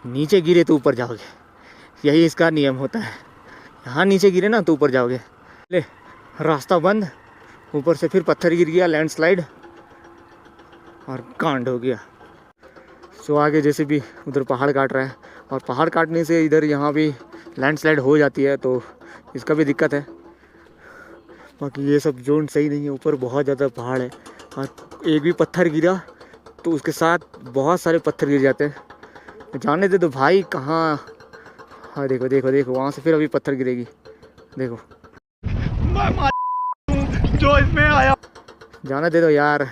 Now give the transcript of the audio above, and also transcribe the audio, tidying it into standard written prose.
नीचे गिरे तो ऊपर जाओगे, यही इसका नियम होता है। यहाँ नीचे गिरे ना तो ऊपर जाओगे। ले रास्ता बंद, ऊपर से फिर पत्थर गिर गया, लैंडस्लाइड और कांड हो गया। सो आगे जैसे भी उधर पहाड़ काट रहा है, और पहाड़ काटने से इधर यहाँ भी लैंडस्लाइड हो जाती है, तो इसका भी दिक्कत है। बाकी ये सब जोन सही नहीं है, ऊपर बहुत ज़्यादा पहाड़ है और एक भी पत्थर गिरा तो उसके साथ बहुत सारे पत्थर गिर जाते हैं। जाने दे दो भाई, कहाँ, हाँ देखो देखो देखो, वहाँ से फिर अभी पत्थर गिरेगी, देखो। मैं जो इसमें आया, जाने दे दो यार।